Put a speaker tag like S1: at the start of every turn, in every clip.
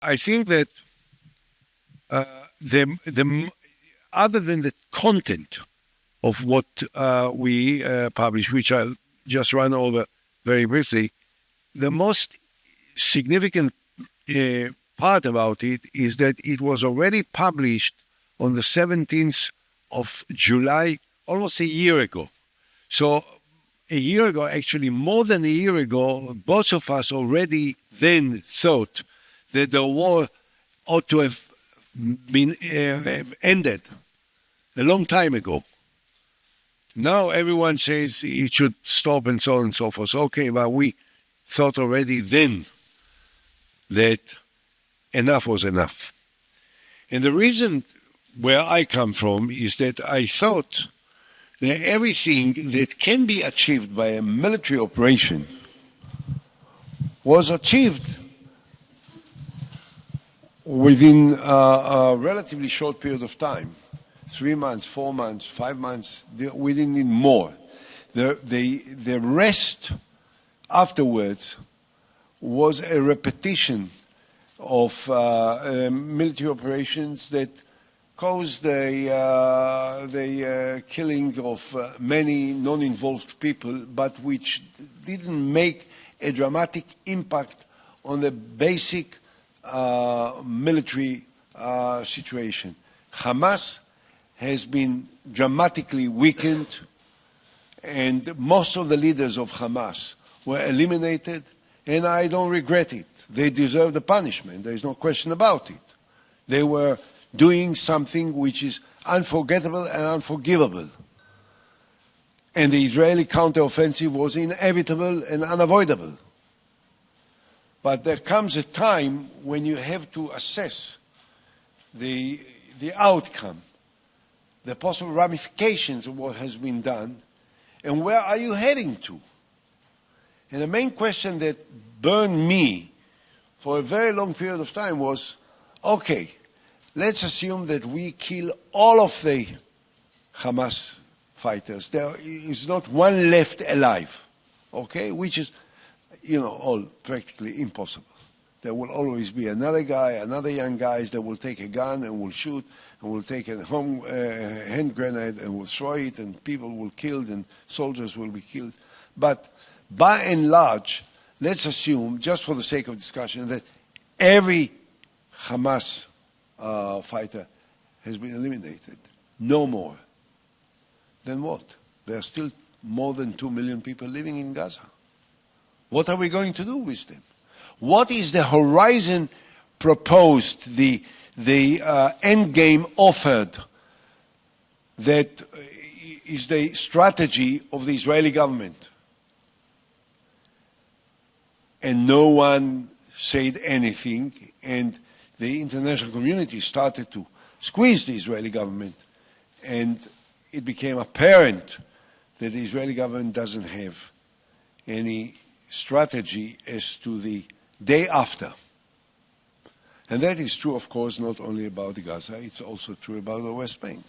S1: I think that other than the content of what we publish, which I'll just run over very briefly, the most significant part about it is that it was already published on the 17th of July, almost a year ago. So a year ago, actually more than a year ago, both of us already then thought that the war ought to have been ended a long time ago. Now everyone says it should stop and so on and so forth. Okay, but we thought already then that enough was enough. And the reason where I come from is that I thought that everything that can be achieved by a military operation was achieved within a relatively short period of time. 3 months, 4 months, 5 months, we didn't need more. The rest afterwards was a repetition of military operations that caused the killing of many non-involved people, but which didn't make a dramatic impact on the basic military situation. Hamas has been dramatically weakened, and most of the leaders of Hamas were eliminated, and I don't regret it. They deserve the punishment. There is no question about it. They were doing something which is unforgettable and unforgivable. And the Israeli counteroffensive was inevitable and unavoidable. But there comes a time when you have to assess the outcome, the possible ramifications of what has been done, and where are you heading to? And the main question that burned me for a very long period of time was, okay, let's assume that we kill all of the Hamas fighters. There is not one left alive, okay, which is, all practically impossible. There will always be another guy, another young guy that will take a gun and will shoot and will take a hand grenade and will throw it, and people will be killed and soldiers will be killed. But by and large, let's assume, just for the sake of discussion, that every Hamas fighter has been eliminated. No more. Then what? There are still more than 2 million people living in Gaza. What are we going to do with them? What is the horizon proposed, the end game offered, that is the strategy of the Israeli government? And no one said anything, and the international community started to squeeze the Israeli government, and it became apparent that the Israeli government doesn't have any strategy as to the day after. And that is true, of course, not only about Gaza, it's also true about the West Bank.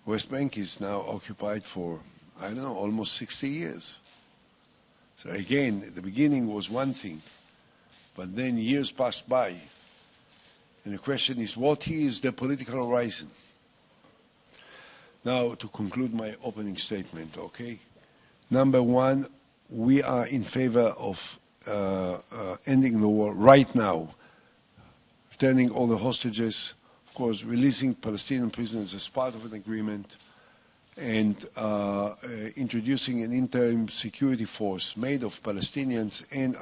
S1: West Bank is now occupied for, almost 60 years. So again, the beginning was one thing, but then years passed by, and the question is, what is the political horizon? Now, to conclude my opening statement, okay? Number one, we are in favor of ending the war right now, returning all the hostages, of course, releasing Palestinian prisoners as part of an agreement, and introducing an interim security force made of Palestinians and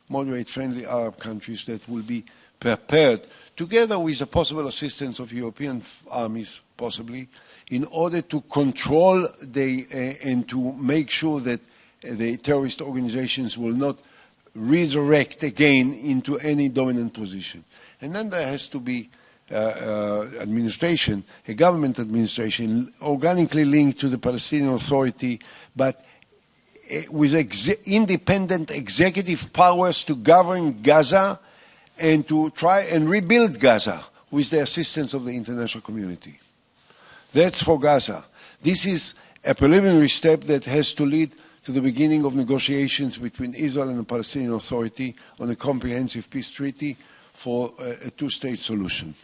S1: moderate friendly Arab countries that will be prepared, together with the possible assistance of European armies, possibly, in order to control and to make sure that the terrorist organizations will not resurrect again into any dominant position. And then there has to be administration, a government administration, organically linked to the Palestinian Authority, but with independent executive powers to govern Gaza and to try and rebuild Gaza with the assistance of the international community. That's for Gaza. This is a preliminary step that has to lead to the beginning of negotiations between Israel and the Palestinian Authority on a comprehensive peace treaty for a two-state solution.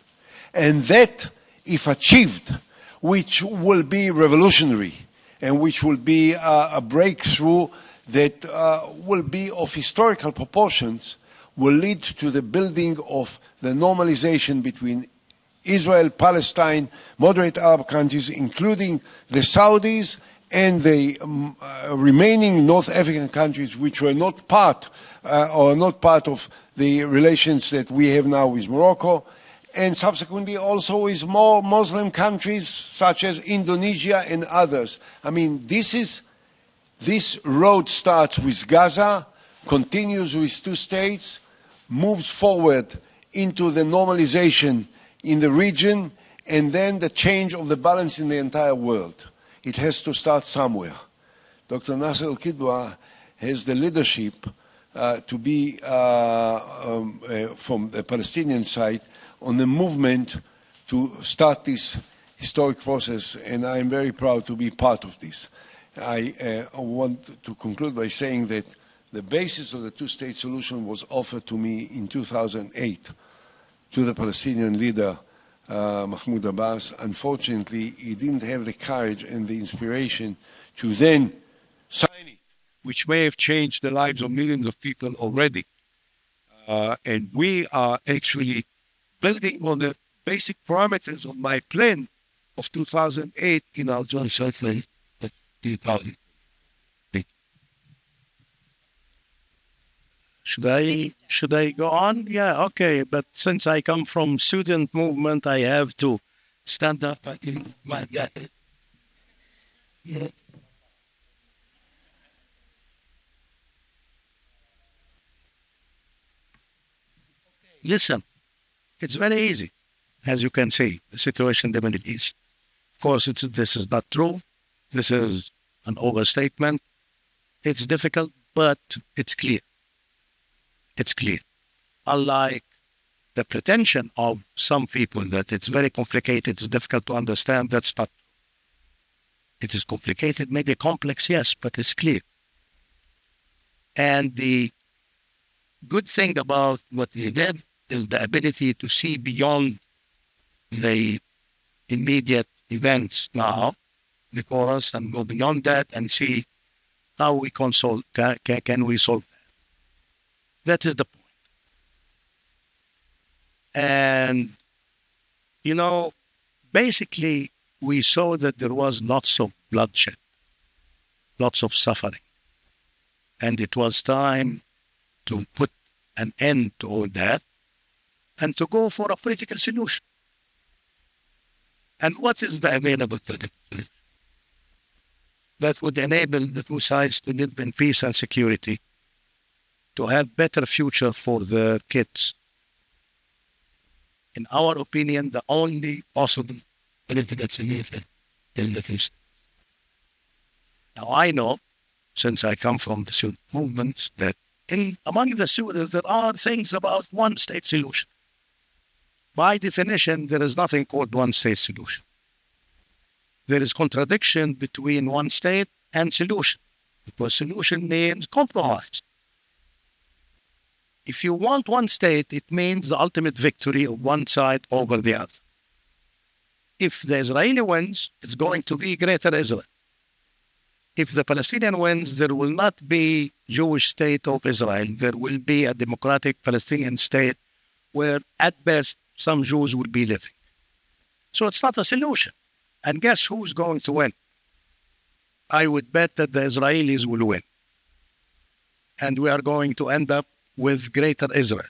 S1: And that, if achieved, which will be revolutionary and which will be a breakthrough that will be of historical proportions, will lead to the building of the normalization between Israel, Palestine, moderate Arab countries, including the Saudis and the remaining North African countries which were not part of the relations that we have now with Morocco, and subsequently also with more Muslim countries such as Indonesia and others. I mean, this road starts with Gaza, continues with two states, moves forward into the normalization in the region, and then the change of the balance in the entire world. It has to start somewhere. Dr. Nasser Al-Kidwa has the leadership to be from the Palestinian side on the movement to start this historic process, and I am very proud to be part of this. I want to conclude by saying that the basis of the two-state solution was offered to me in 2008 to the Palestinian leader, Mahmoud Abbas. Unfortunately, he didn't have the courage and the inspiration to then sign it, which may have changed the lives of millions of people already. And we are actually building on the basic parameters of my plan of 2008 in our joint settlement.
S2: Should I go on? Yeah, okay. But since I come from student movement, I have to stand up. Yeah. Listen, it's very easy, as you can see, the situation in the Middle East. Of course, this is not true. This is an overstatement. It's difficult, but it's clear. It's clear. Unlike the pretension of some people that it's very complicated, it's difficult to understand, that's not. It is complicated, maybe complex, yes, but it's clear. And the good thing about what we did is the ability to see beyond the immediate events now before us and go beyond that and see how we can solve that. That is the point. And, basically, we saw that there was lots of bloodshed, lots of suffering. And it was time to put an end to all that and to go for a political solution. And what is the available political solution that would enable the two sides to live in peace and security, to have better future for their kids? In our opinion, the only possible political solution is the peace. Now, I know, since I come from the student movements, that among the students there are things about one-state solution. By definition, there is nothing called one-state solution. There is contradiction between one state and solution, because solution means compromise. If you want one state, it means the ultimate victory of one side over the other. If the Israeli wins, it's going to be Greater Israel. If the Palestinian wins, there will not be Jewish state of Israel. There will be a democratic Palestinian state where, at best, some Jews will be living. So it's not a solution. And guess who's going to win? I would bet that the Israelis will win. And we are going to end up with Greater Israel.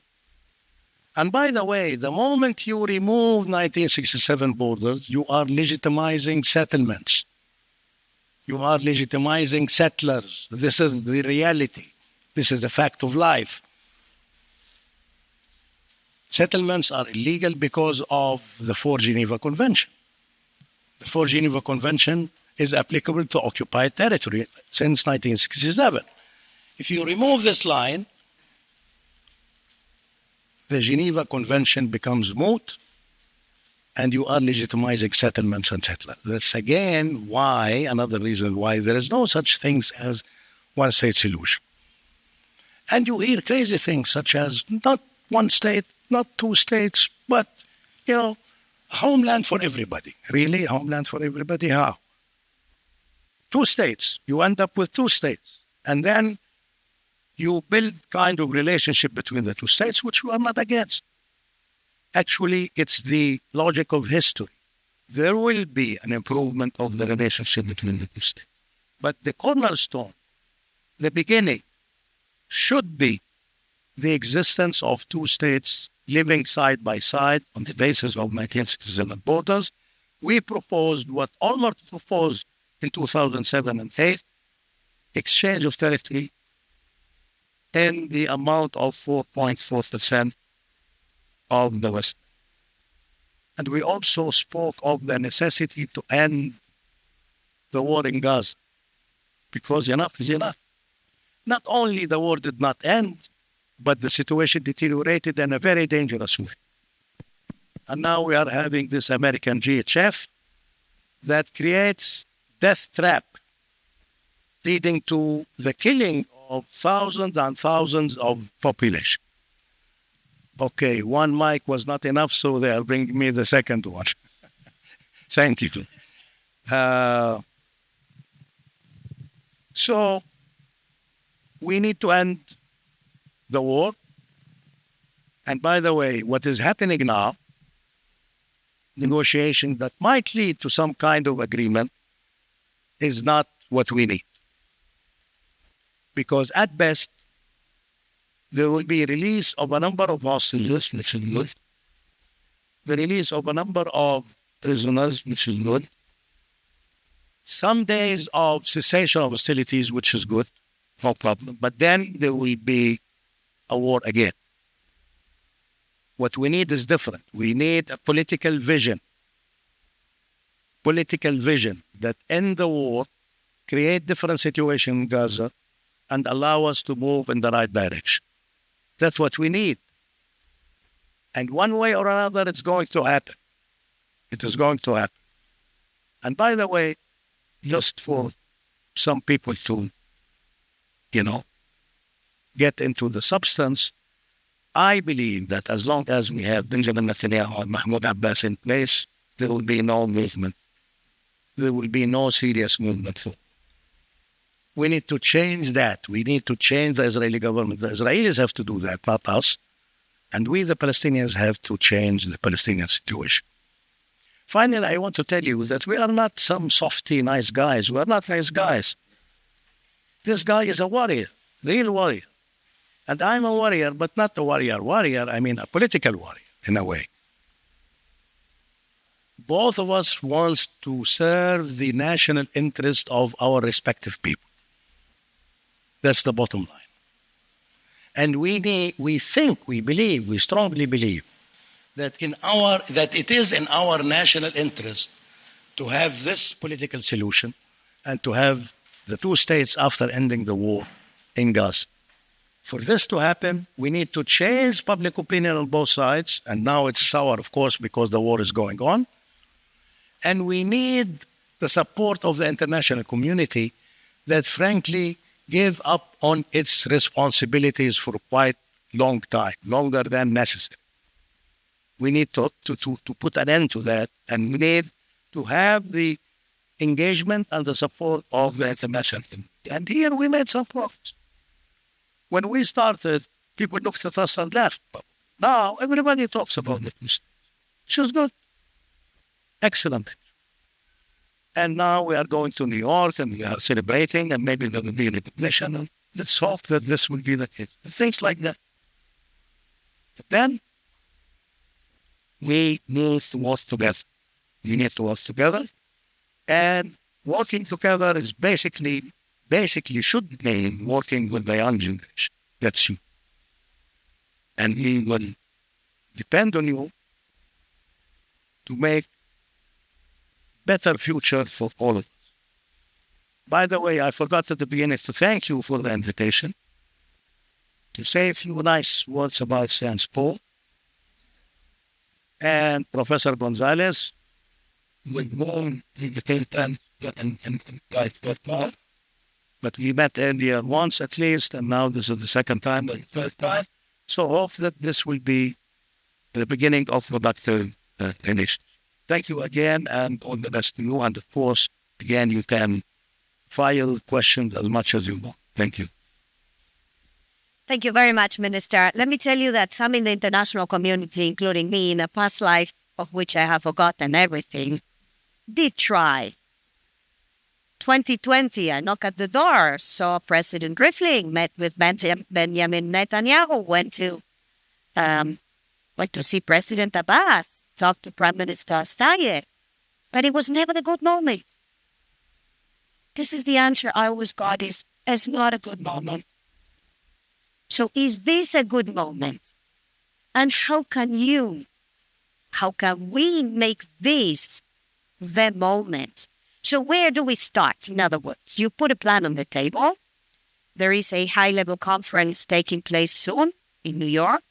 S2: And by the way, the moment you remove 1967 borders, you are legitimizing settlements. You are legitimizing settlers. This is the reality. This is a fact of life. Settlements are illegal because of the 4 Geneva Convention. The 4 Geneva Convention is applicable to occupied territory since 1967. If you remove this line, the Geneva Convention becomes moot, and you are legitimizing settlements and settlers. That's again another reason why there is no such things as one-state solution. And you hear crazy things such as not one state, not two states, but, a homeland for everybody. Really? A homeland for everybody? How? Two states. You end up with two states. And then you build kind of relationship between the two states, which we are not against. Actually, it's the logic of history. There will be an improvement of the relationship between the two states. But the cornerstone, the beginning, should be the existence of two states living side by side on the basis of 1967 borders. We proposed what Olmert proposed in 2007 and 2008, exchange of territory in the amount of 4.4% of the West. And we also spoke of the necessity to end the war in Gaza, because enough is enough. Not only the war did not end, but the situation deteriorated in a very dangerous way. And now we are having this American GHF that creates death trap, leading to the killing of thousands and thousands of population. Okay, one mic was not enough, so they are bringing me the second one. Thank you. So we need to end the war. And by the way, what is happening now, negotiation that might lead to some kind of agreement, is not what we need. Because at best, there will be a release of a number of hostages, which is good. The release of a number of prisoners, which is good. Some days of cessation of hostilities, which is good, no problem. But then there will be a war again. What we need is different. We need a political vision. Political vision that end the war, create different situation in Gaza, and allow us to move in the right direction. That's what we need. And one way or another, it's going to happen. It is going to happen. And by the way, just for some people to, get into the substance, I believe that as long as we have Benjamin Netanyahu and Mahmoud Abbas in place, there will be no movement. There will be no serious movement. We need to change that. We need to change the Israeli government. The Israelis have to do that, not us. And we, the Palestinians, have to change the Palestinian situation. Finally, I want to tell you that we are not some softy, nice guys. We are not nice guys. This guy is a warrior, real warrior. And I'm a warrior, but not a warrior. Warrior, I mean a political warrior, in a way. Both of us want to serve the national interest of our respective people. That's the bottom line. And we believe, we strongly believe that it is in our national interest to have this political solution and to have the two states after ending the war in Gaza. For this to happen, we need to change public opinion on both sides, and now it's sour, of course, because the war is going on. And we need the support of the international community that, frankly, gave up on its responsibilities for quite long time, longer than necessary. We need to put an end to that, and we need to have the engagement and the support of the international community. And here we made some progress. When we started, people looked at us and laughed. But now everybody talks about it, which is good. Excellent. And now we are going to New York and we are celebrating, and maybe there will be recognition. And let's hope that this will be the case. Things like that. But then we need to work together. We need to work together. And working together is basically should mean working with the young generation. That's you. And we will depend on you to make better future for all of us. By the way, I forgot at the beginning to thank you for the invitation, to say a few nice words about St. Paul. And Professor González, with whom he became but we met earlier once at least, and now this is the second time, but third time. So hope that this will be the beginning of productive initiative. Thank you again, and all the best to you. And of course, again, you can file questions as much as you want. Thank you.
S3: Thank you very much, Minister. Let me tell you that some in the international community, including me, in a past life of which I have forgotten everything, did try. 2020, I knocked at the door, saw President Rivlin, met with Benjamin Netanyahu, went to see President Abbas, talked to Prime Minister Stayed, but it was never a good moment. This is the answer I always got is, it's not a good moment. So is this a good moment? And how can we make this the moment? So where do we start? In other words, you put a plan on the table. There is a high-level conference taking place soon in New York,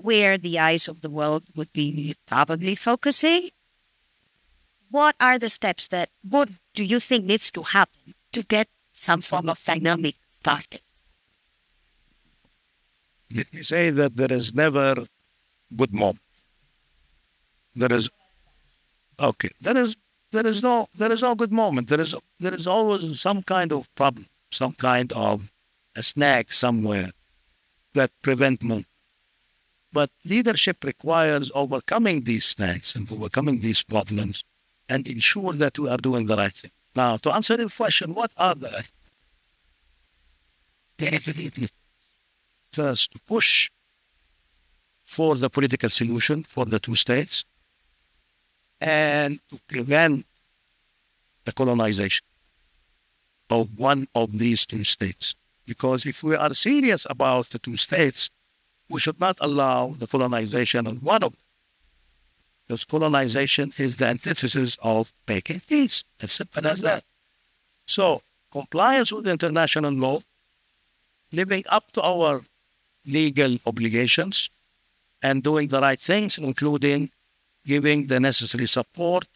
S3: where the eyes of the world would be probably focusing. What are the steps what do you think needs to happen to get some form of dynamic started?
S2: Let me say that there is never good moment. There is no good moment. There is always some kind of problem, some kind of a snag somewhere that prevent movement. But leadership requires overcoming these snags and overcoming these problems and ensure that we are doing the right thing. Now, to answer your question, what are the first to push for the political solution for the two states and to prevent the colonization of one of these two states. Because if we are serious about the two states, we should not allow the colonization of one of them. Because colonization is the antithesis of making peace. As simple as that. So, compliance with international law, living up to our legal obligations, and doing the right things, including giving the necessary support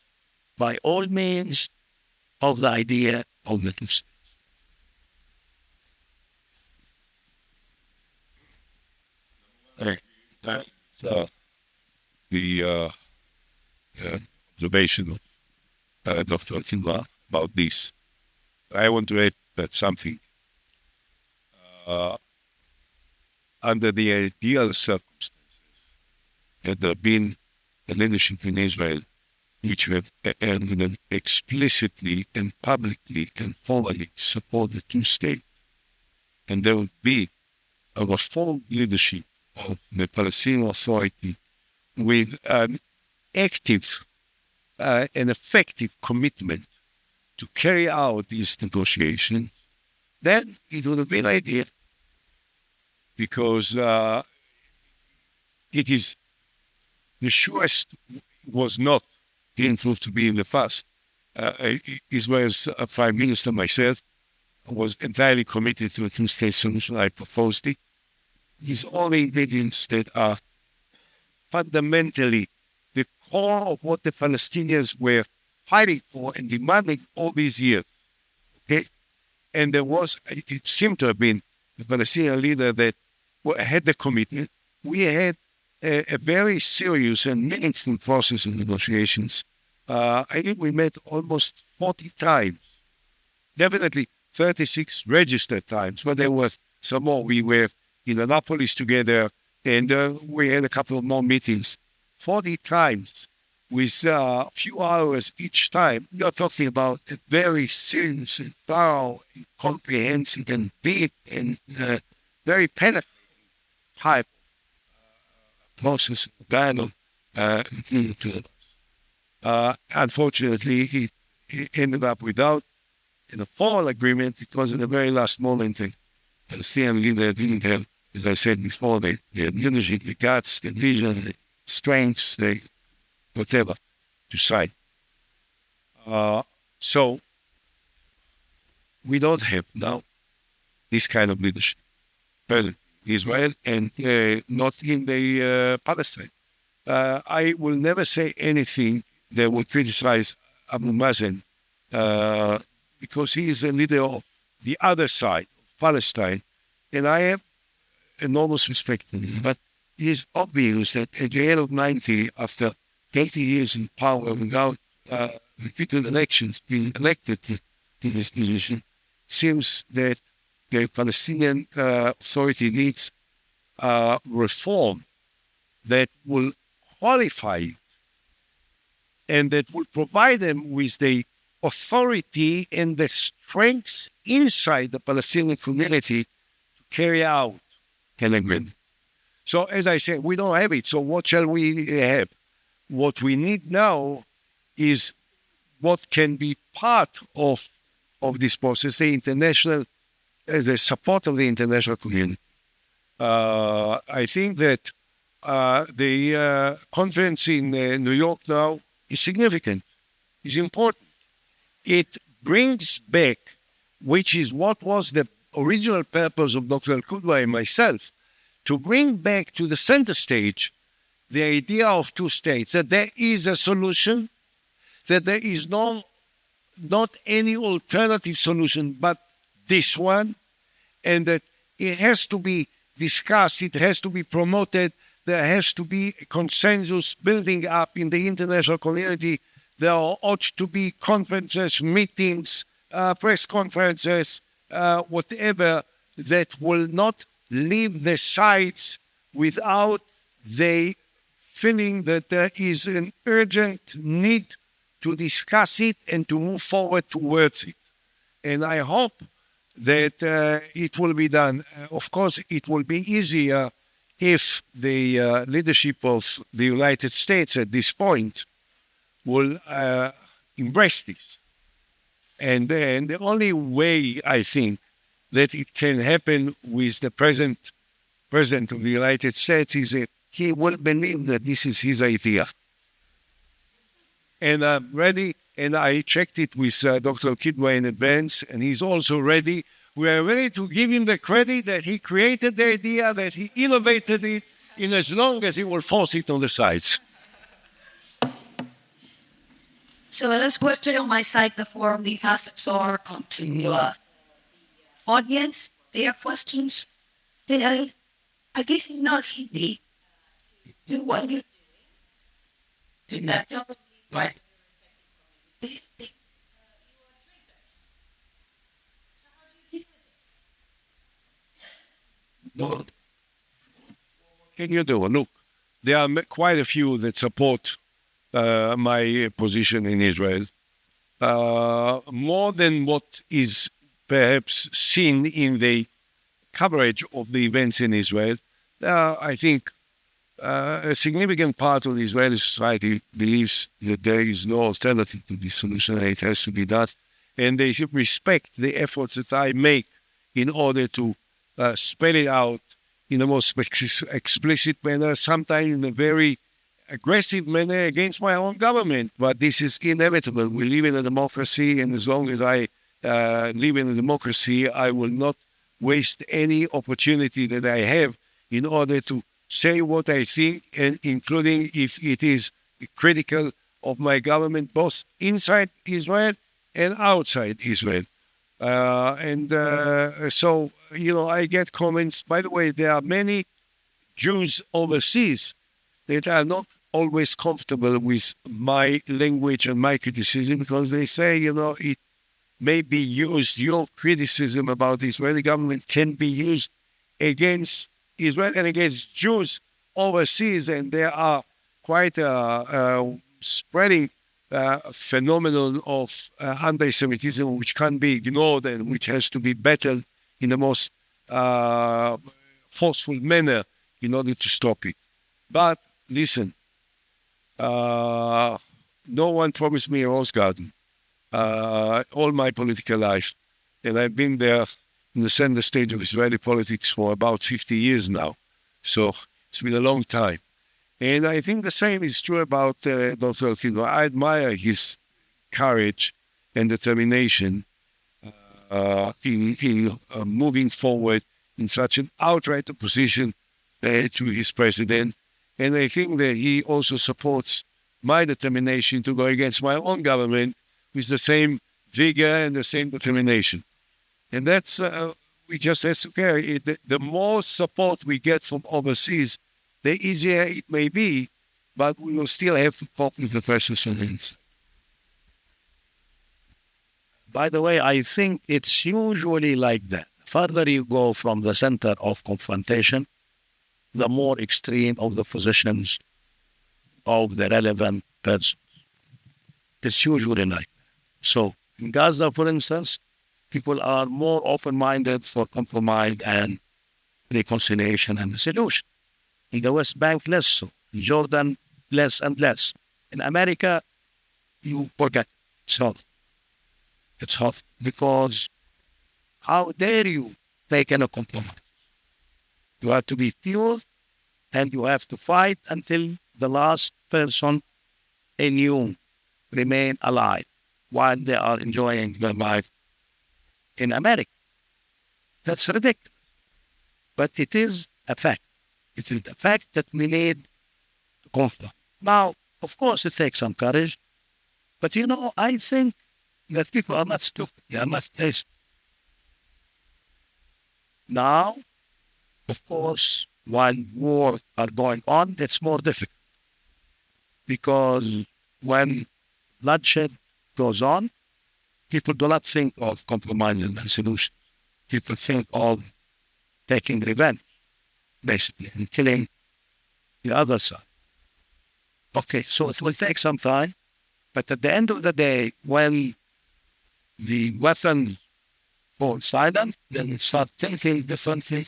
S2: by all means of the idea of the two states.
S4: The observation of Dr. Al-Kidwa about this. I want to add that something. Under the ideal circumstances, had there been a leadership in Israel which would explicitly and publicly and formally support the two states, and there would be a reformed leadership of the Palestinian Authority with an active and effective commitment to carry out these negotiations, then it would have been ideal. Because it is the surest was not proved to be in the past. Israel's Prime Minister, myself, was entirely committed to a two-state solution. I proposed it. These all the ingredients that are fundamentally the core of what the Palestinians were fighting for and demanding all these years. Okay? And it seemed to have been the Palestinian leader that had the commitment. We had a very serious and meaningful process of negotiations. I think we met almost 40 times, definitely 36 registered times, but there was some more. We were in Annapolis together, and we had a couple of more meetings. 40 times with a few hours each time. You're talking about a very serious and thorough and comprehensive and big and very penetrating type process of dialogue between the two of us. Unfortunately, he ended up without a formal agreement. It was in the very last moment. The Palestinian leader didn't have, as I said before, the leadership, the guts, the vision, the strengths, the whatever, to sign. So we don't have now this kind of leadership present in Israel and not in the Palestine. I will never say anything that will criticize Abu Mazen because he is a leader of the other side of Palestine, and I have enormous respect for him. But it is obvious that at the age of 90, after 80 years in power without repeated elections, being elected to this position, seems that the Palestinian Authority needs reform that will qualify it and that will provide them with the authority and the strengths inside the Palestinian community to carry out an agreement. So, as I said, we don't have it. So what shall we have? What we need now is what can be part of this process, the support of the international community. I think that the conference in New York now is significant, is important. It brings back, which is what was the original purpose of Dr. Al-Kidwa and myself, to bring back to the center stage the idea of two states, that there is a solution, that there is not any alternative solution but this one, and that it has to be discussed, it has to be promoted, there has to be a consensus building up in the international community. There ought to be conferences, meetings, press conferences, whatever, that will not leave the sides without the feeling that there is an urgent need to discuss it and to move forward towards it. And I hope that it will be done. Of course, it will be easier if the leadership of the United States at this point will embrace this. And then the only way, I think, that it can happen with the President of the United States is that he will believe that this is his idea. And I'm ready, and I checked it with Dr. Al-Kidwa in advance, and he's also ready. We are ready to give him the credit that he created the idea, that he innovated it, in as long as he will force it on the sides.
S3: So the last question on my side before we pass the floor on to audience. Their questions. I guess it's not easy. Do what you do. Right.
S4: No. Can you do? Look, there are quite a few that support my position in Israel, more than what is perhaps seen in the coverage of the events in Israel. I think a significant part of the Israeli society believes that there is no alternative to this solution and it has to be done. And they should respect the efforts that I make in order to spell it out in the most explicit manner, sometimes in a very aggressive manner against my own government. But this is inevitable. We live in a democracy, and as long as I live in a democracy, I will not waste any opportunity that I have in order to say what I think, and including if it is critical of my government, both inside Israel and outside Israel. So, I get comments. By the way, there are many Jews overseas that are not always comfortable with my language and my criticism, because they say, it may be used, your criticism about the Israeli government can be used against Israel and against Jews overseas, and there are quite a spreading phenomenon of anti-Semitism which can't be ignored and which has to be battled in the most forceful manner in order to stop it. But listen, no one promised me a rose garden all my political life, and I've been there in the center stage of Israeli politics for about 50 years now. So it's been a long time. And I think the same is true about Dr. Al-Kidwa. I admire his courage and determination in moving forward in such an outright opposition to his president. And I think that he also supports my determination to go against my own government with the same vigor and the same determination. And that's, we just have to carry it. The more support we get from overseas, the easier it may be, but we will still have to cope with the persons.
S2: By the way, I think it's usually like that. The further you go from the center of confrontation, the more extreme of the positions of the relevant persons. It's usually like that. So in Gaza, for instance, people are more open-minded for compromise and reconciliation and solution. In the West Bank, less so. In Jordan, less and less. In America, you forget. It's hot. It's hot because how dare you take a compromise? You have to be fueled and you have to fight until the last person in you remain alive while they are enjoying their life in America. That's ridiculous. But it is a fact. It is a fact that we need to confront. Now, of course, it takes some courage. But, I think that people are not stupid. They are not tasty. Now, of course, while wars are going on, it's more difficult. Because when bloodshed goes on, people do not think of compromising and solutions. People think of taking revenge, basically, and killing the other side. Okay, so it will take some time, but at the end of the day, when the weapons fall silent, then they start thinking differently,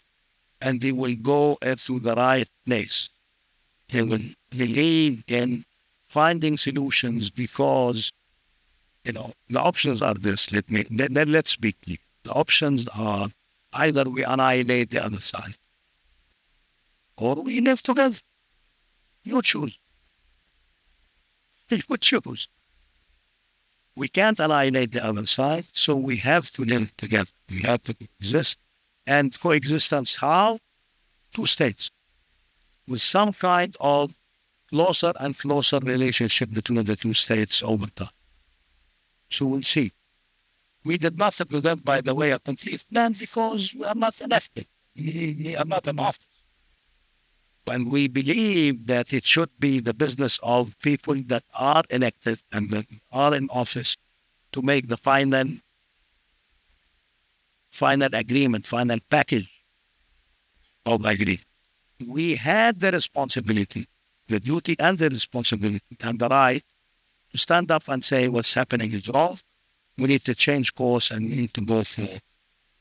S2: and they will go into the right place. They will believe in finding solutions because, the options are this. Let's be clear. The options are either we annihilate the other side or we live together. You choose. You choose. We can't annihilate the other side, so we have to live together. We have to exist. And coexistence, how? Two states with some kind of closer and closer relationship between the two states over time. So we'll see. We did not represent, by the way, a complete plan because we are not elected. We are not in office. And we believe that it should be the business of people that are elected and that are in office to make the final agreement, final package of agreement. We had the responsibility, the duty and the responsibility and the right to stand up and say what's happening is wrong. We need to change course and we need to go for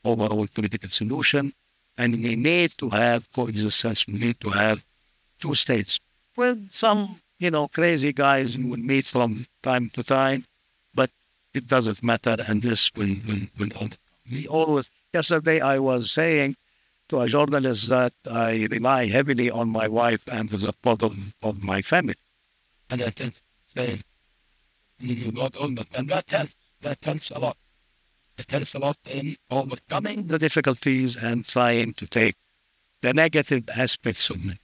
S2: overall political solution. And we need to have coexistence. We need to have two states with some, crazy guys who will meet from time to time, but it doesn't matter. And this will we always. Yesterday, I was saying to a journalist that I rely heavily on my wife and the support of my family. And I think, saying, and that helps a lot. It helps a lot in overcoming the difficulties and trying to take the negative aspects of it.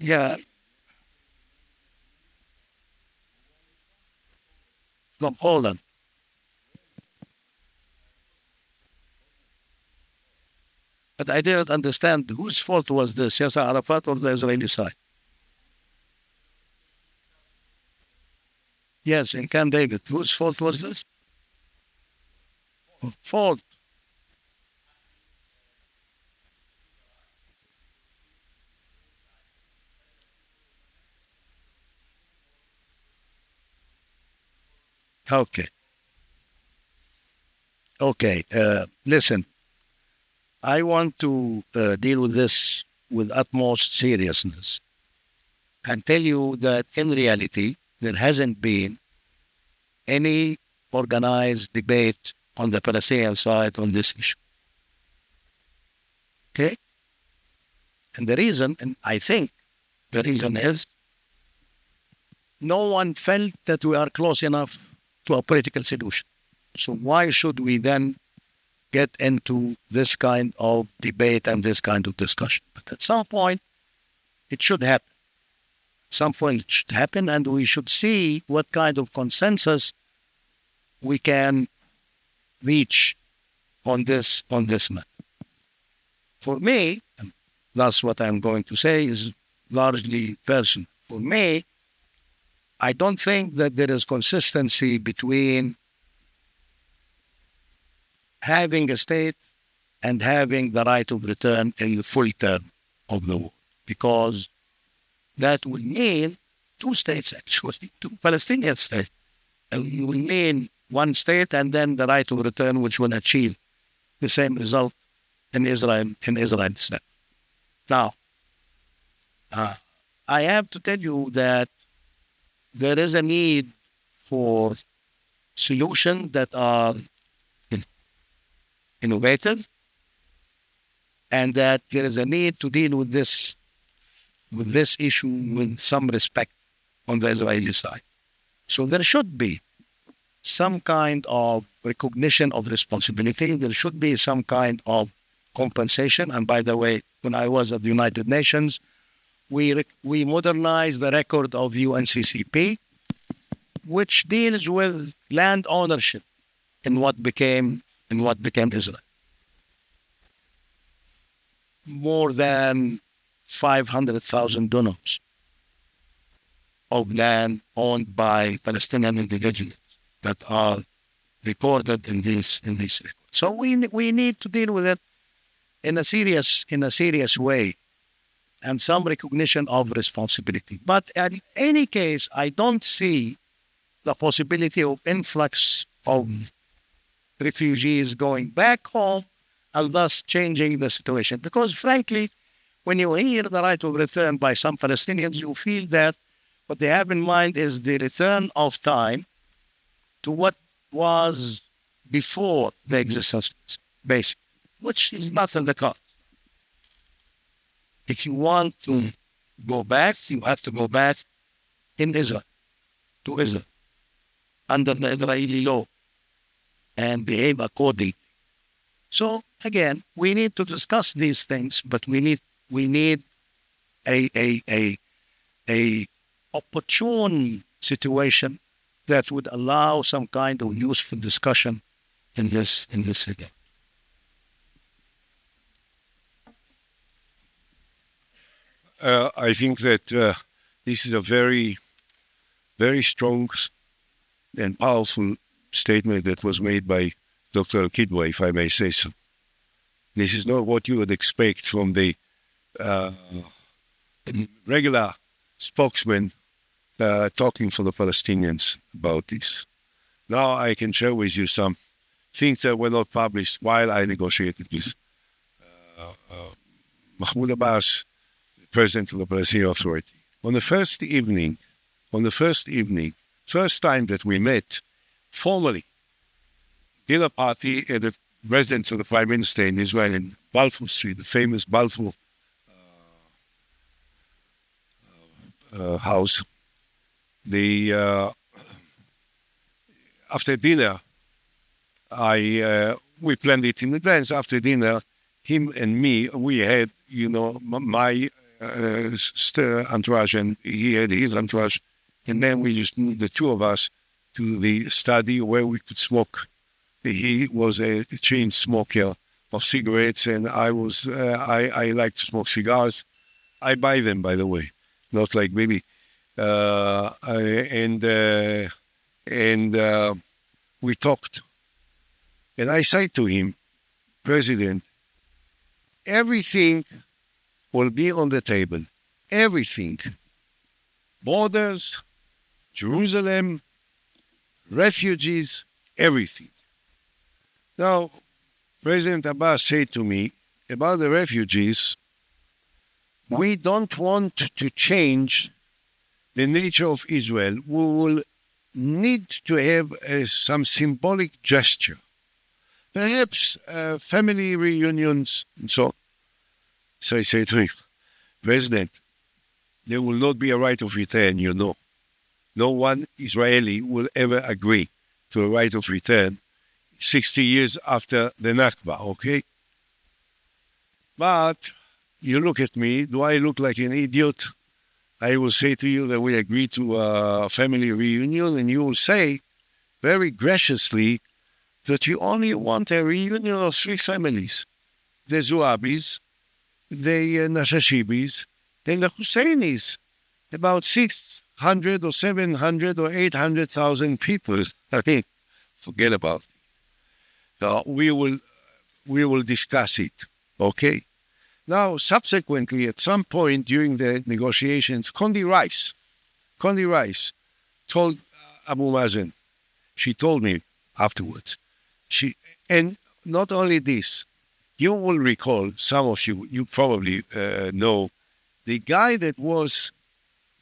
S2: Yeah. From Poland. But I didn't understand whose fault was this, Yasser Arafat or the Israeli side? Yes, in Camp David. Whose fault was this? Fault. Okay. Okay. Listen, I want to deal with this with utmost seriousness and tell you that in reality, there hasn't been any organized debate on the Palestinian side on this issue. Okay? And the reason, and I think the reason is, no one felt that we are close enough to a political solution. So why should we then get into this kind of debate and this kind of discussion? But at some point, it should happen. At some point, it should happen, and we should see what kind of consensus we can reach on this matter. For me, and that's what I'm going to say, is largely personal. For me, I don't think that there is consistency between having a state and having the right of return in the full term of the war, because that would mean two states, actually, two Palestinian states. And it would mean one state and then the right of return, which will achieve the same result in Israel itself. Now, I have to tell you that there is a need for solutions that are innovative, and that there is a need to deal with this issue with some respect on the Israeli side. So there should be some kind of recognition of responsibility. There should be some kind of compensation. And by the way, when I was at the United Nations, we modernized the record of the UNCCP, which deals with land ownership in what became Israel. More than 500,000 dunams of land owned by Palestinian individuals that are recorded in these records. So we need to deal with it in a serious way, and some recognition of responsibility. But in any case, I don't see the possibility of influx of refugees going back home and thus changing the situation. Because frankly, when you hear the right of return by some Palestinians, you feel that what they have in mind is the return of time to what was before the existence, basically, which is not in the cards. If you want to go back, you have to go back in Israel, to Israel, under the Israeli law, and behave accordingly. So again, we need to discuss these things, but we need a opportune situation that would allow some kind of useful discussion in this regard.
S1: I think that this is a very, very strong and powerful statement that was made by Dr. Al-Kidwa, if I may say so. This is not what you would expect from the regular spokesman talking for the Palestinians about this. Now I can share with you some things that were not published while I negotiated with Mahmoud Abbas, the president of the Palestinian Authority. On the first time that we met formally, dinner party at the residence of the Prime Minister in Israel in Balfour Street, the famous Balfour house. After dinner, we planned it in advance. After dinner, him and me, we had, my
S4: entourage, and he had his entourage. And then we just moved the two of us to the study where we could smoke. He was a chain smoker of cigarettes, and I like to smoke cigars. I buy them, by the way, not like baby. We talked. And I said to him, President, everything will be on the table. Everything. Borders, Jerusalem, refugees, everything. Now, President Abbas said to me about the refugees, we don't want to change the nature of Israel. We will need to have some symbolic gesture. Perhaps family reunions and so on. So I say to him, President, there will not be a right of return, you know. No one Israeli will ever agree to a right of return 60 years after the Nakba, okay? But you look at me, do I look like an idiot? I will say to you that we agree to a family reunion, and you will say very graciously that you only want a reunion of three families. The Zuabis, the Nashashibis, and the Husseinis. About 600 or 700 or 800,000 people. I think, forget about it. So we will discuss it, okay? Now, subsequently, at some point during the negotiations, Condi Rice told Abu Mazen, she told me afterwards, and not only this, you will recall, some of you probably know, the guy that was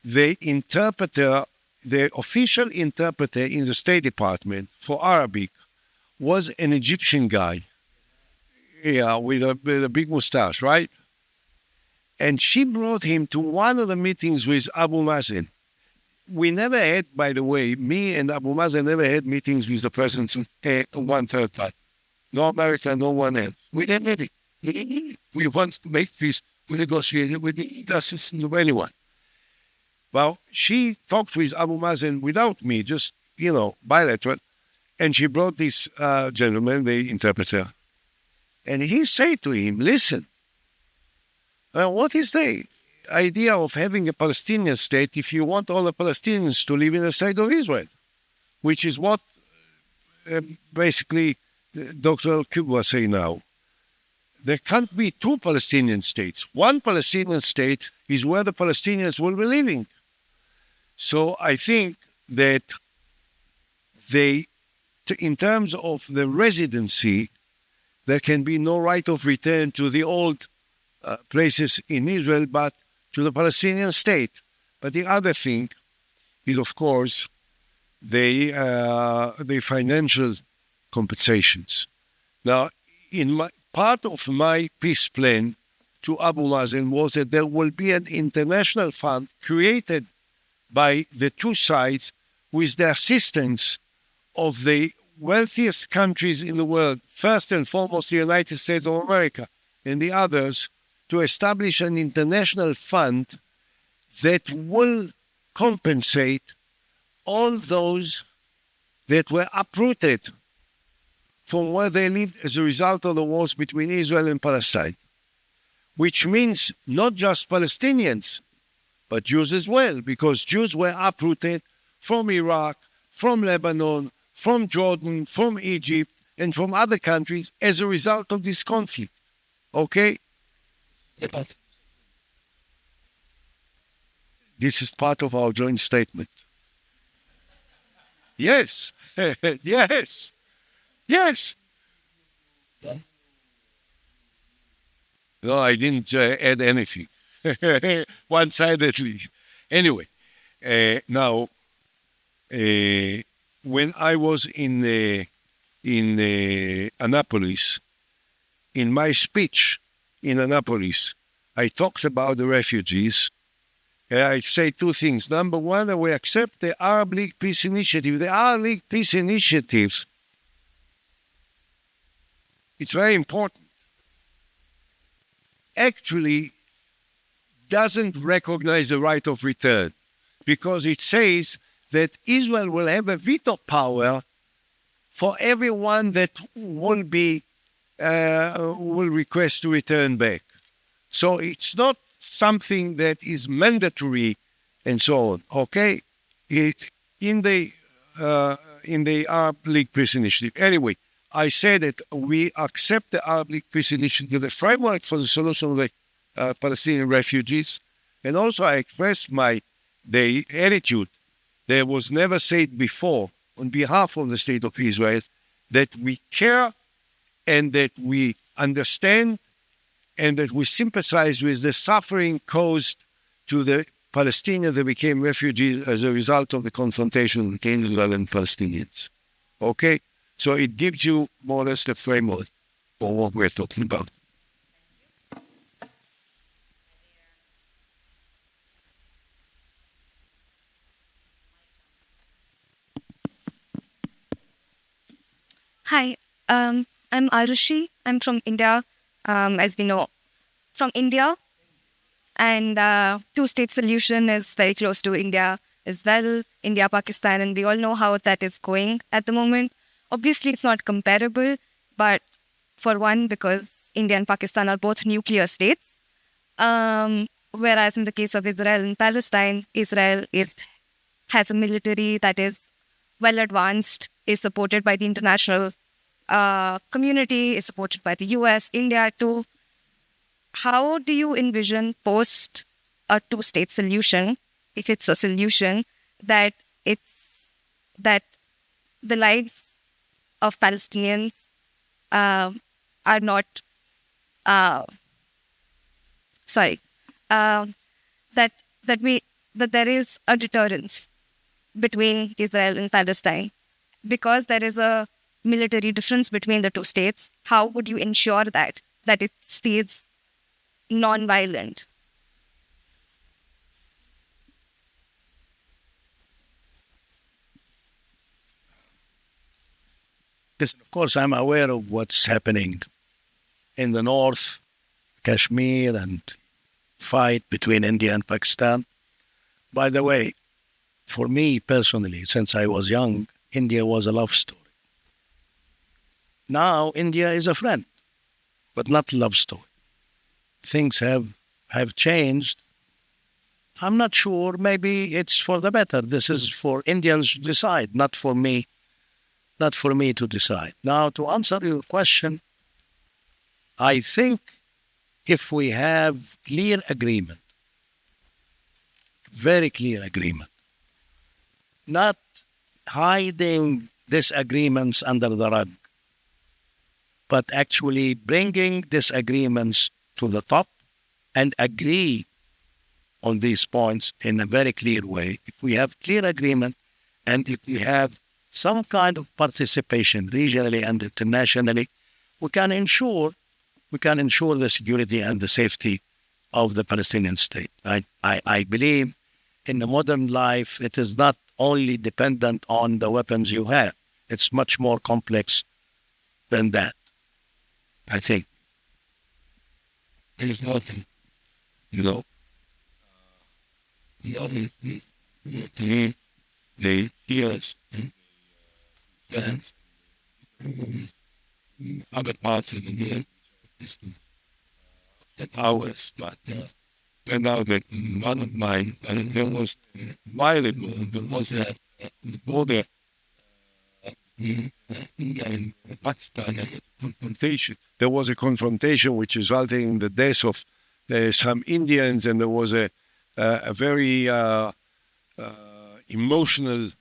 S4: the interpreter, the official interpreter in the State Department for Arabic was an Egyptian guy. Yeah, with a big mustache, right? And she brought him to one of the meetings with Abu Mazen. We never had, by the way, me and Abu Mazen never had meetings with the president one-third part. No America, no one else. We didn't need it. We want to make peace. We negotiated. We didn't listen to anyone. Well, she talked with Abu Mazen without me, just, bilateral. And she brought this gentleman, the interpreter. And he said to him, listen, what is the idea of having a Palestinian state if you want all the Palestinians to live in the state of Israel? Which is what basically Dr. Al-Kidwa say now. There can't be two Palestinian states. One Palestinian state is where the Palestinians will be living. So I think that in terms of the residency, there can be no right of return to the old places in Israel, but to the Palestinian state. But the other thing is, of course, the financial compensations. Now, part of my peace plan to Abu Mazen was that there will be an international fund created by the two sides with the assistance of the wealthiest countries in the world, first and foremost the United States of America, and the others, to establish an international fund that will compensate all those that were uprooted from where they lived as a result of the wars between Israel and Palestine, which means not just Palestinians, but Jews as well, because Jews were uprooted from Iraq, from Lebanon, from Jordan, from Egypt, and from other countries as a result of this conflict. Okay? This is part of our joint statement. Yes. Yes. Yes. No, I didn't add anything. One-sidedly. Anyway, now, when I was in Annapolis, in my speech in Annapolis, I talked about the refugees. I say two things. Number one, that we accept the Arab League Peace Initiative. The Arab League Peace Initiative, it's very important, actually doesn't recognize the right of return because it says that Israel will have a veto power for everyone that will request to return back. So it's not something that is mandatory and so on. Okay, it in the Arab League Peace Initiative. Anyway, I said that we accept the Arab League Peace Initiative, the framework for the solution of the Palestinian refugees, and also I expressed the attitude that was never said before on behalf of the State of Israel, that we care and that we understand and that we sympathize with the suffering caused to the Palestinians that became refugees as a result of the confrontation between Israel and Palestinians. Okay? So it gives you more or less the framework for what we're talking about.
S5: Hi, I'm Arushi. I'm from India, as we know, from India. And two-state solution is very close to India as well, India, Pakistan, and we all know how that is going at the moment. Obviously, it's not comparable, but for one, because India and Pakistan are both nuclear states. Whereas in the case of Israel and Palestine, Israel has a military that is well advanced, is supported by the international community, is supported by the US, India too. How do you envision post a two-state solution, if it's a solution, that the lives of Palestinians are not that there is a deterrence between Israel and Palestine because there is a military difference between the two states? How would you ensure that it stays non-violent?
S2: Yes, of course, I'm aware of what's happening in the north, Kashmir, and fight between India and Pakistan. By the way, for me personally, since I was young, India was a love story. Now India is a friend, but not a love story. Things have changed. I'm not sure. Maybe it's for the better. This is for Indians to decide, not for me to decide. Now, to answer your question, I think if we have clear agreement, very clear agreement, not hiding disagreements under the rug, but actually bringing disagreements to the top and agree on these points in a very clear way. If we have clear agreement and if we have some kind of participation regionally and internationally, we can ensure the security and the safety of the Palestinian state. I believe in the modern life, it is not only dependent on the weapons you have. It's much more complex than that, I think. There's nothing, the years and other parts of the year distance 10 hours, but turned out that one of mine, and there was violable, there was a border in Pakistan and confrontation. There was a confrontation which resulted in the death of some Indians, and there was a very emotional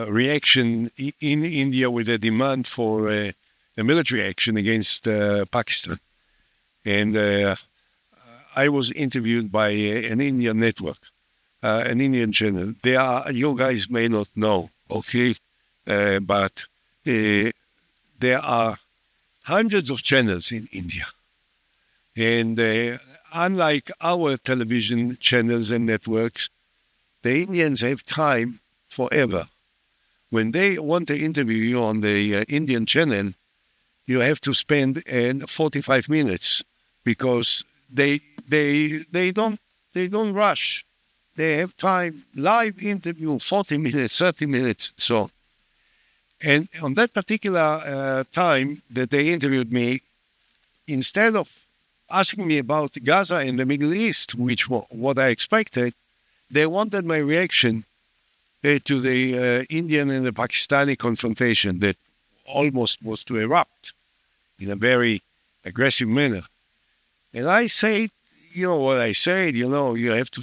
S2: reaction in India with a demand for a military action against Pakistan. And I was interviewed by an Indian network, an Indian channel. You guys may not know, okay, but there are hundreds of channels in India. And unlike our television channels and networks, the Indians have time forever. When they want to interview you on the Indian channel, you have to spend 45 minutes because they don't
S4: they don't rush. They have time, live interview, 40 minutes, 30 minutes, so. And on that particular time that they interviewed me, instead of asking me about Gaza and the Middle East, which was what I expected, they wanted my reaction to the Indian and the Pakistani confrontation that almost was to erupt in a very aggressive manner. And I said, you know what I said, you have to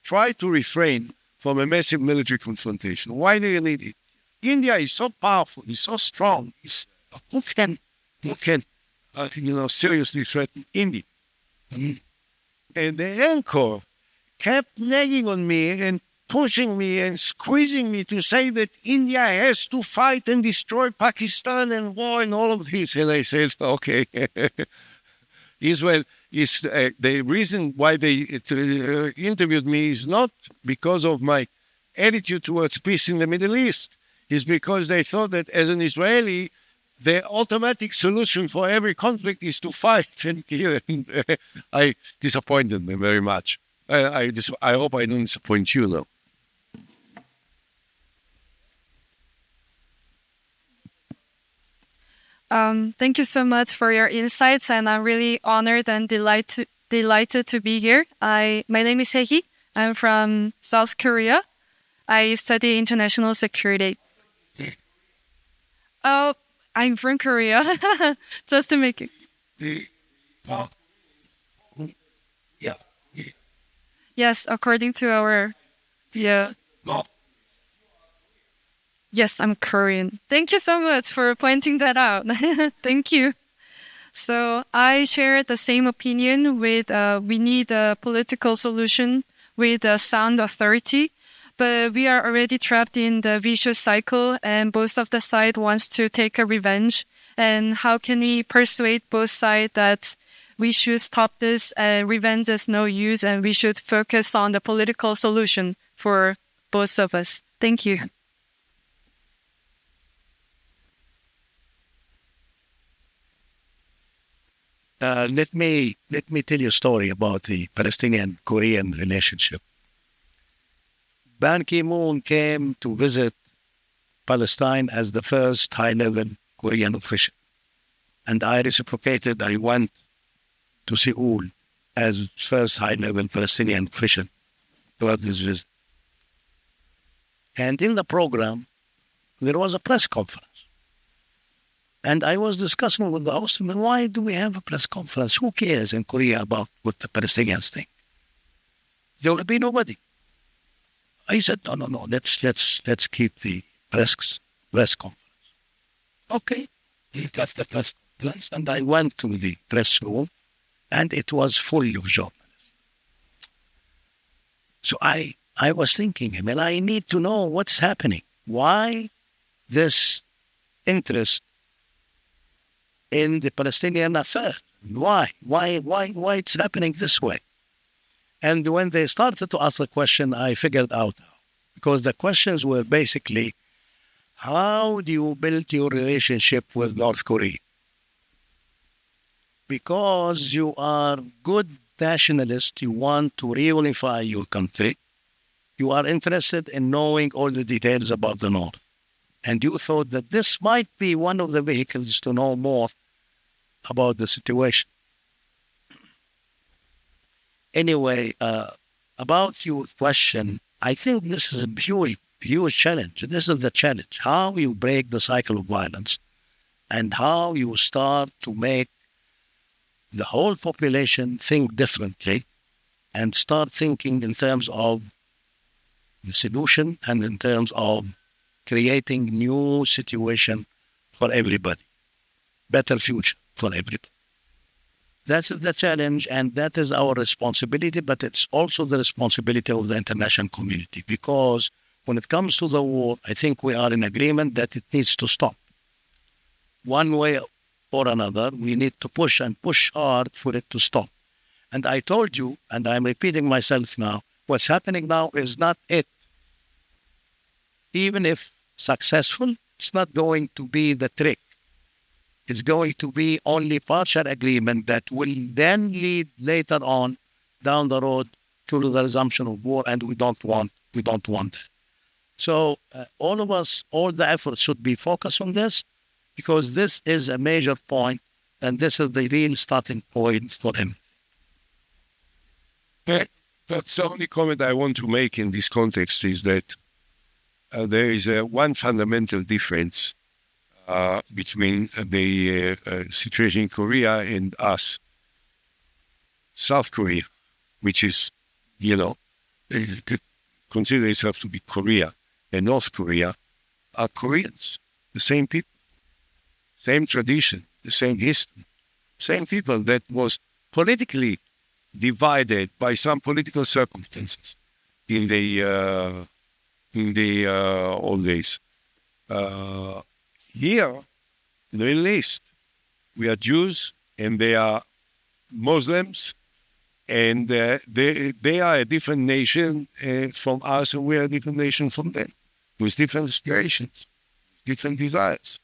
S4: try to refrain from a massive military confrontation. Why do you need it? India is so powerful, is so strong. Who can seriously threaten India? Mm-hmm. And the anchor kept nagging on me and pushing me and squeezing me to say that India has to fight and destroy Pakistan and war and all of this. And I said, okay, Israel is the reason why they interviewed me is not because of my attitude towards peace in the Middle East. It's because they thought that as an Israeli, the automatic solution for every conflict is to fight and kill. I disappointed them very much. I hope I don't disappoint you, though.
S6: Thank you so much for your insights, and I'm really honored and delighted to be here. My name is Ehud. I'm from South Korea. I study international security. Oh, I'm from Korea. Just to make it.
S2: Yeah.
S6: Yes, according to our... Yeah. Yes, I'm Korean. Thank you so much for pointing that out. Thank you. So I share the same opinion with we need a political solution with a sound authority. But we are already trapped in the vicious cycle, and both of the side wants to take a revenge. And how can we persuade both sides that we should stop this and revenge is no use, and we should focus on the political solution for both of us? Thank you.
S2: Let me tell you a story about the Palestinian-Korean relationship. Ban Ki-moon came to visit Palestine as the first high-level Korean official. And I reciprocated. I went to Seoul as first high-level Palestinian official throughout this visit. And in the program, there was a press conference. And I was discussing with the host, why do we have a press conference? Who cares in Korea about what the Palestinians think? There will be nobody. I said, no, let's keep the press conference. Okay, he got the press conference, and I went to the press room, and it was full of journalists. So I was thinking, I need to know what's happening. Why this interest in the Palestinian affair? Why it's happening this way? And when they started to ask the question, I figured out how. Because the questions were basically, how do you build your relationship with North Korea? Because you are good nationalists, you want to reunify your country. You are interested in knowing all the details about the North. And you thought that this might be one of the vehicles to know more about the situation. Anyway, about your question, I think this is a huge challenge. This is the challenge, how you break the cycle of violence and how you start to make the whole population think differently and start thinking in terms of the solution and in terms of creating new situation for everybody, better future for everybody. That's the challenge, and that is our responsibility, but it's also the responsibility of the international community, because when it comes to the war, I think we are in agreement that it needs to stop. One way or another, we need to push hard for it to stop. And I told you, and I'm repeating myself now, what's happening now is not it. Even if successful, it's not going to be the trick. It's going to be only partial agreement that will then lead later on down the road to the resumption of war, and we don't want it. So all of us, all the efforts should be focused on this, because this is a major point, and this is the real starting point for him.
S4: That's the only comment I want to make in this context is that there is one fundamental difference between the situation in Korea and us. South Korea, which is, consider itself to be Korea, and North Korea are Koreans, the same people, same tradition, the same history, same people that was politically divided by some political circumstances in the old days. Here, in the Middle East, we are Jews and they are Muslims, and they are a different nation from us, and we are a different nation from them, with different aspirations, different desires.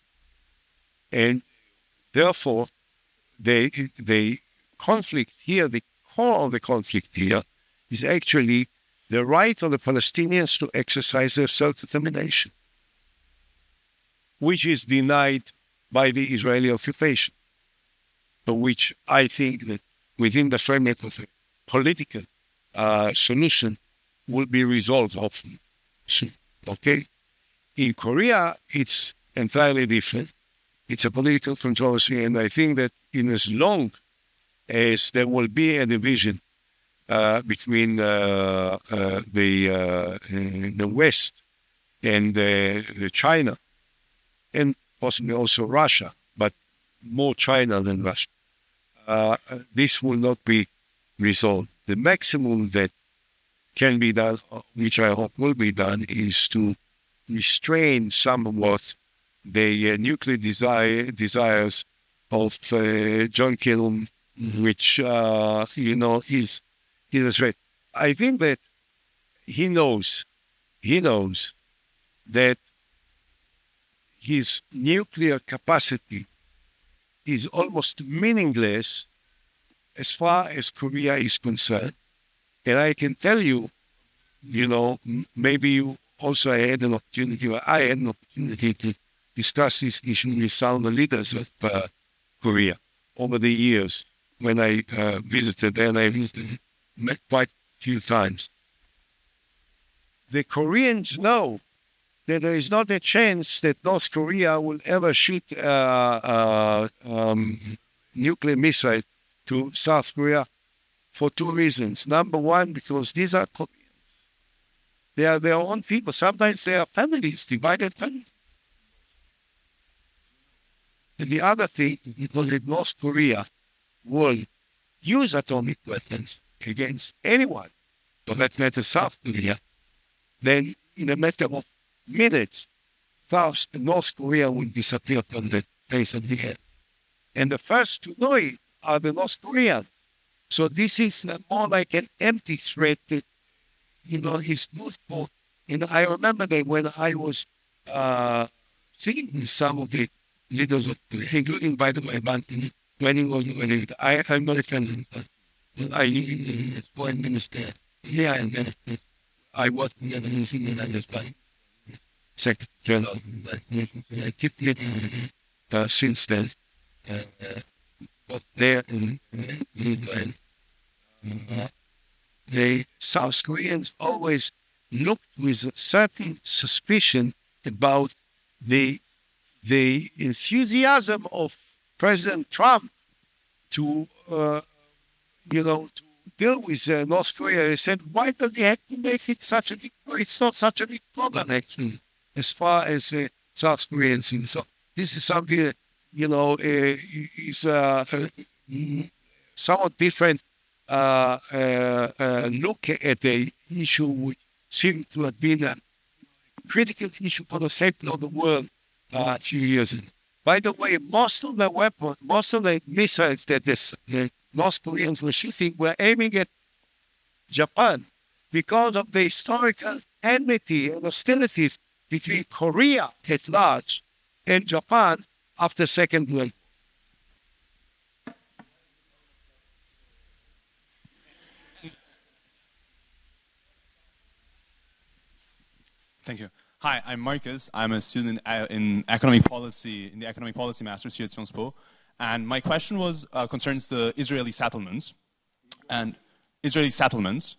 S4: And therefore, the conflict here, the core of the conflict here, is actually the right of the Palestinians to exercise their self-determination, which is denied by the Israeli occupation, but which I think that within the framework of a political solution will be resolved hopefully soon. Okay? In Korea, it's entirely different. It's a political controversy, and I think that in as long as there will be a division between the West and the China, and possibly also Russia, but more China than Russia, this will not be resolved. The maximum that can be done, which I hope will be done, is to restrain somewhat the nuclear desires of John Kerry, which, is a threat. I think that he knows that his nuclear capacity is almost meaningless as far as Korea is concerned. And I can tell you, maybe you also had an opportunity, or I had an opportunity to discuss this issue with some of the leaders of Korea over the years when I visited, and I met quite a few times. The Koreans know that there is not a chance that North Korea will ever shoot nuclear missile to South Korea for two reasons. Number one, because these are Koreans. They are their own people. Sometimes they are families, divided families. And the other thing is because if North Korea will use atomic weapons against anyone, for that matter South Korea, then in a matter of minutes, North Korea will disappear from the face of the earth. And the first to know it are the North Koreans. So this is more like an empty threat that, is used for. I remember that when I was sitting with some of the leaders of Korea, including, by the way, when I'm not a fan of I as foreign minister. Yeah, and I was in the United States. Secretary General, I keep getting since then. But there in England, the South Koreans always looked with a certain suspicion about the enthusiasm of President Trump to to deal with North Korea. They said, why don't they have to make it such a big problem? It's not such a big problem, actually, as far as South Koreans. So this is something that, is somewhat different look at the issue, which seemed to have been a critical issue for the safety of the world a few years ago. By the way, most of the weapons, most of the missiles that the North Koreans were shooting were aiming at Japan because of the historical enmity and hostilities between Korea at large and Japan after Second World War.
S7: Thank you. Hi, I'm Marcus. I'm a student in economic policy, in the economic policy master's here at Sciences Po. And my question was concerns the Israeli settlements and settlements.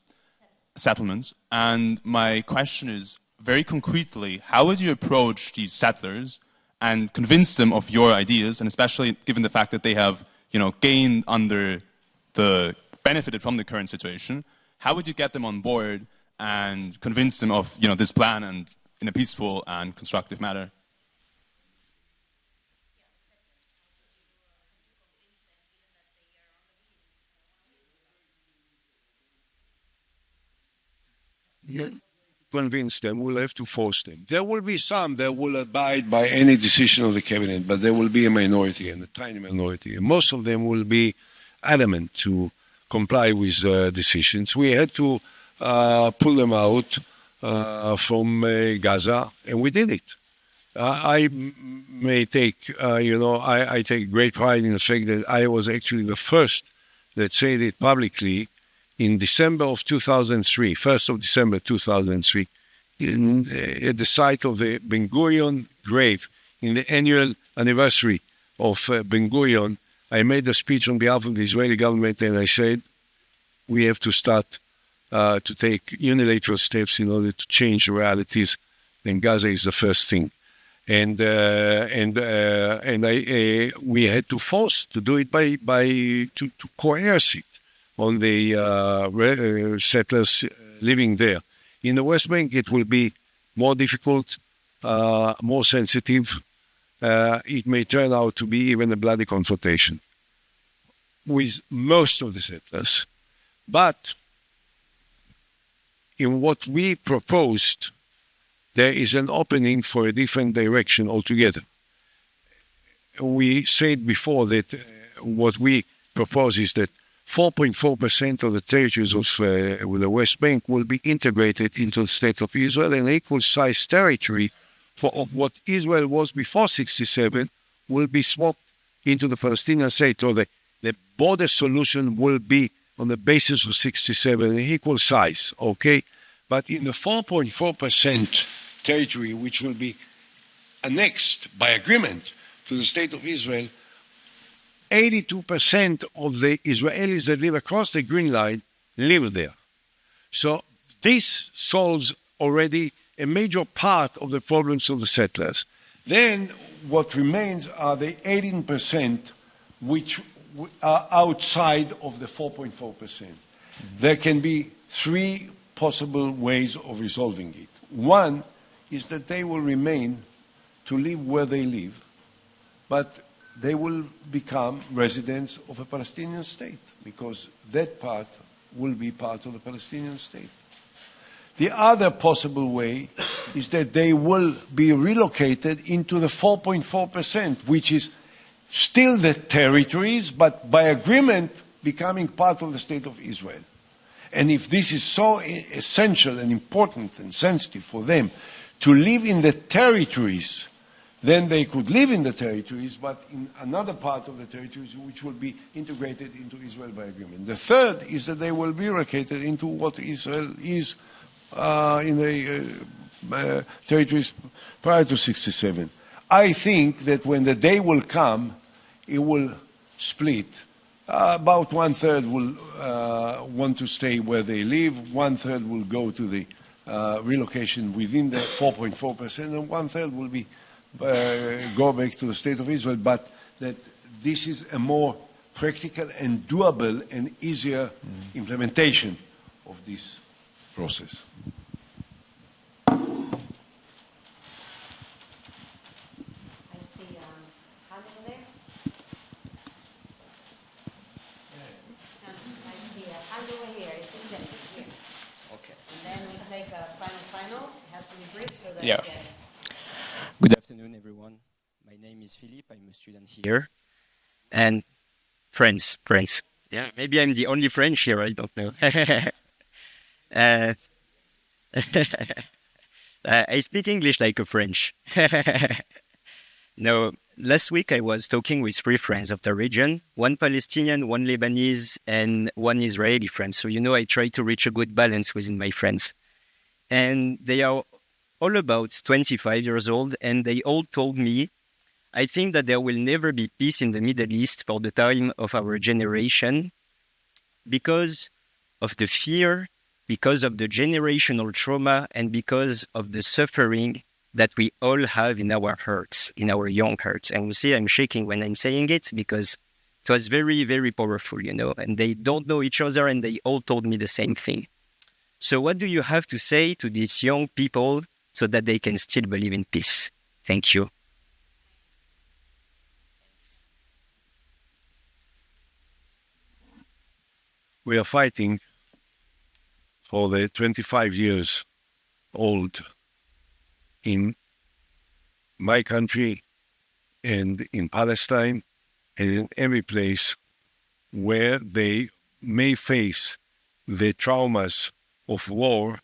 S7: And my question is, very concretely, how would you approach these settlers and convince them of your ideas, and especially given the fact that they have, gained benefited from the current situation? How would you get them on board and convince them of, this plan and in a peaceful and constructive manner?
S1: Convince them, we'll have to force them. There will be some that will abide by any decision of the cabinet, but there will be a minority, and a tiny minority. And most of them will be adamant to comply with decisions. We had to pull them out from Gaza, and we did it. I take great pride in the fact that I was actually the first that said it publicly in December of 2003, 1st of December 2003, at the site of the Ben Gurion grave, in the annual anniversary of Ben Gurion, I made a speech on behalf of the Israeli government, and I said, we have to start to take unilateral steps in order to change realities, and Gaza is the first thing. And we had to force to do it to coerce it on the settlers living there. In the West Bank, it will be more difficult, more sensitive. It may turn out to be even a bloody confrontation with most of the settlers. But in what we proposed, there is an opening for a different direction altogether. We said before that what we propose is that 4.4% of the territories of the West Bank will be integrated into the State of Israel, and equal-sized territory of what Israel was before 1967 will be swapped into the Palestinian state. So the border solution will be on the basis of 1967 in equal size, okay? But in the 4.4% territory, which will be annexed by agreement to the State of Israel, 82% of the Israelis that live across the Green Line live there. So this solves already a major part of the problems of the settlers. Then what remains are the 18% which are outside of the 4.4%. There can be three possible ways of resolving it. One is that they will remain to live where they live, but they will become residents of a Palestinian state, because that part will be part of the Palestinian state. The other possible way is that they will be relocated into the 4.4%, which is still the territories, but by agreement becoming part of the State of Israel. And if this is so essential and important and sensitive for them to live in the territories, then they could live in the territories, but in another part of the territories which will be integrated into Israel by agreement. The third is that they will be relocated into what Israel is in the territories prior to 1967. I think that when the day will come, it will split. About 1/3 will want to stay where they live, 1/3 will go to the relocation within the 4.4%, and 1/3 will be go back to the State of Israel, but that this is a more practical and doable and easier implementation of this process.
S8: I see hand over there. I see a hand over here. I think that is here. Okay. And then we take a final. It has to be brief so that. Yeah.
S9: Good afternoon, everyone. My name is Philippe. I'm a student here. And friends. Yeah, maybe I'm the only French here. I don't know. I speak English like a French. No, last week I was talking with 3 friends of the region, 1 Palestinian, 1 Lebanese, and 1 Israeli friend. So, I try to reach a good balance within my friends. And they are all about 25 years old, and they all told me, I think that there will never be peace in the Middle East for the time of our generation because of the fear, because of the generational trauma, and because of the suffering that we all have in our hearts, in our young hearts. And you see, I'm shaking when I'm saying it because it was very, very powerful, and they don't know each other and they all told me the same thing. So what do you have to say to these young people so that they can still believe in peace? Thank you.
S1: We are fighting for the 25 years old in my country and in Palestine and in every place where they may face the traumas of war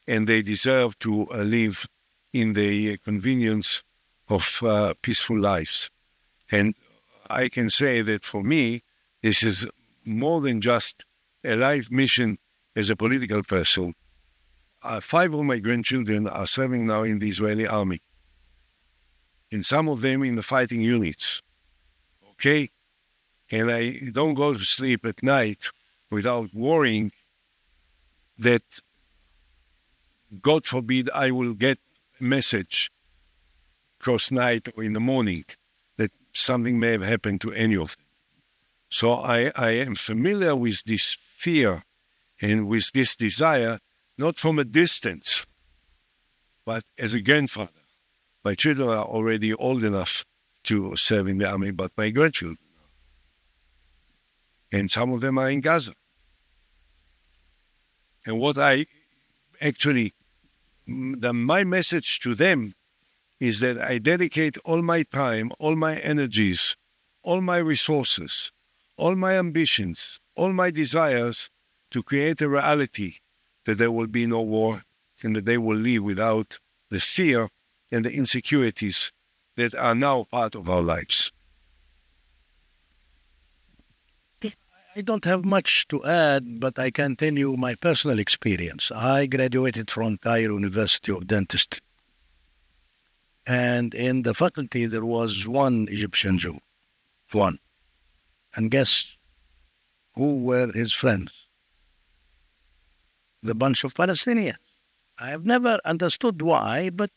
S1: and they deserve to live in the convenience of peaceful lives. And I can say that for me, this is more than just a life mission as a political person. 5 of my grandchildren are serving now in the Israeli army, and some of them in the fighting units. Okay? And I don't go to sleep at night without worrying that, God forbid, I will get a message across night or in the morning that something may have happened to any of them. So I am familiar with this fear and with this desire, not from a distance, but as a grandfather. My children are already old enough to serve in the army, but my grandchildren are. And some of them are in Gaza. And what I actually, my message to them is that I dedicate all my time, all my energies, all my resources, all my ambitions, all my desires to create a reality that there will be no war and that they will live without the fear and the insecurities that are now part of our lives.
S2: I don't have much to add, but I can tell you my personal experience. I graduated from Cairo University of Dentistry. And in the faculty, there was one Egyptian Jew. One. And guess who were his friends? The bunch of Palestinians. I have never understood why, but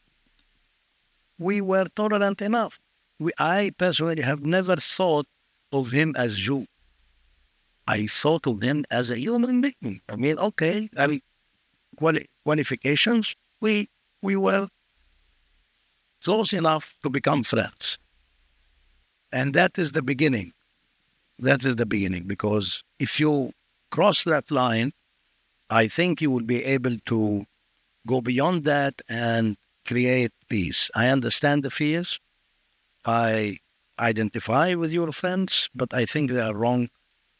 S2: we were tolerant enough. I personally have never thought of him as Jew. I thought of him as a human being. I mean, okay, qualifications, we were close enough to become friends. And that is the beginning. That is the beginning, because if you cross that line, I think you will be able to go beyond that and create peace. I understand the fears. I identify with your friends, but I think they are wrong.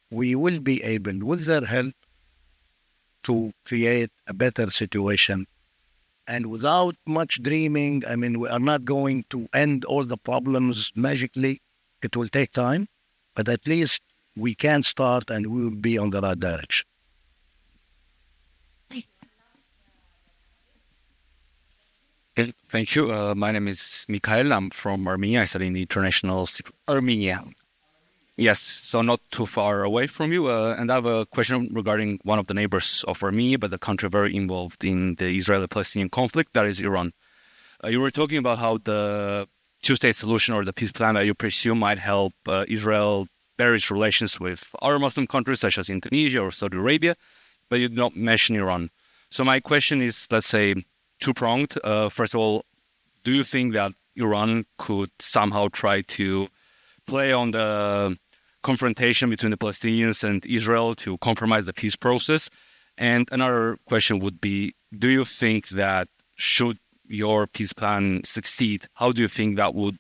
S2: We will be able, with their help, to create a better situation. And without much dreaming, I mean, we are not going to end all the problems magically. It will take time, but at least we can start and we will be on the right direction.
S10: Okay, thank you. My name is Mikhail. I'm from Armenia. I study in the international Armenia. Yes, so not too far away from you. And I have a question regarding one of the neighbors of Armenia, but the country very involved in the Israeli-Palestinian conflict, that is Iran. You were talking about how the two-state solution or the peace plan that you presume might help Israel bear its relations with other Muslim countries such as Indonesia or Saudi Arabia, but you did not mention Iran. So my question is, let's say, two-pronged. First of all, do you think that Iran could somehow try to play on the confrontation between the Palestinians and Israel to compromise the peace process? And another question would be, do you think that should your peace plan succeed, how do you think that would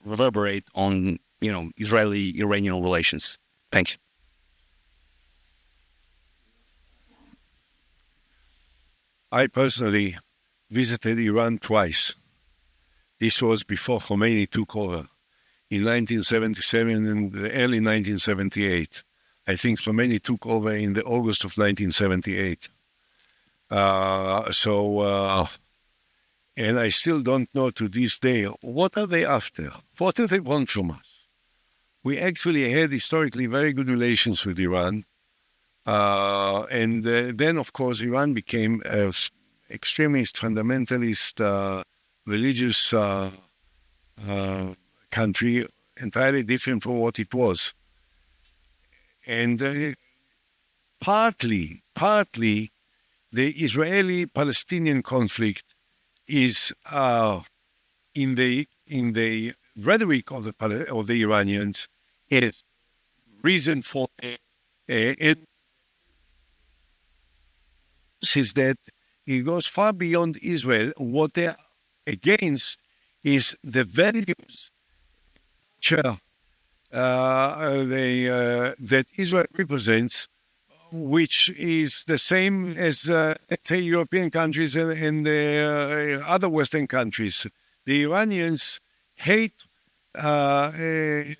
S10: reverberate on, Israeli-Iranian relations? Thank you.
S1: I personally visited Iran twice. This was before Khomeini took over in 1977 and the early 1978. I think Khomeini took over in the August of 1978. And I still don't know to this day, what are they after? What do they want from us? We actually had historically very good relations with Iran. And then, of course, Iran became an extremist, fundamentalist, religious country, entirely different from what it was. And partly, the Israeli-Palestinian conflict is in the rhetoric of the Iranians is reason for it is that it goes far beyond Israel. What they're against is the values that Israel represents, which is the same as the European countries and other Western countries. The Iranians hate the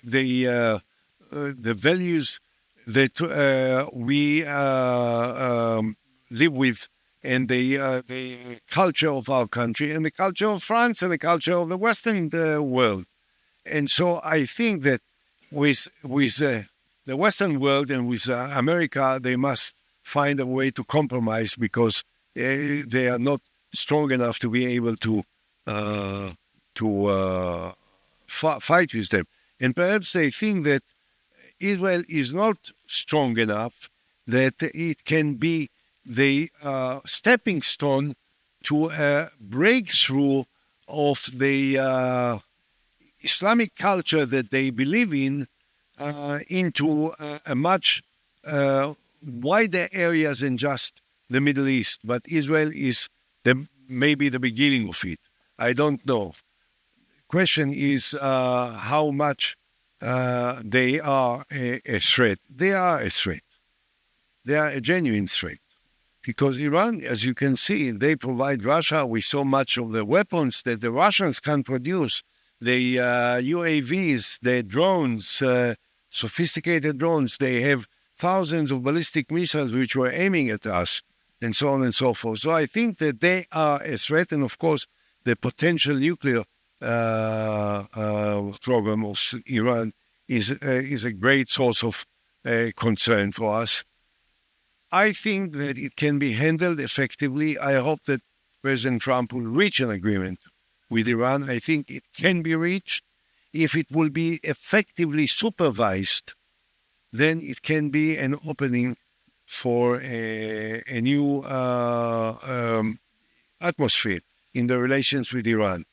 S1: values that we live with, and the culture of our country, and the culture of France, and the culture of the Western world. And so I think that with the Western world and with America, they must find a way to compromise, because they are not strong enough to be able to fight with them. And perhaps they think that Israel is not strong enough, that it can be the stepping stone to a breakthrough of the Islamic culture that they believe in into a much wider areas than just the Middle East. But Israel is maybe the beginning of it. I don't know. Question is how much they are a threat. They are a threat. They are a genuine threat. Because Iran, as you can see, they provide Russia with so much of the weapons that the Russians can produce. The UAVs, the drones, sophisticated drones, they have thousands of ballistic missiles which were aiming at us, and so on and so forth. So I think that they are a threat, and of course, the potential nuclear program of Iran is a great source of concern for us. I think that it can be handled effectively. I hope that President Trump will reach an agreement with Iran. I think it can be reached. If it will be effectively supervised, then it can be an opening for a new atmosphere in the relations with Iran.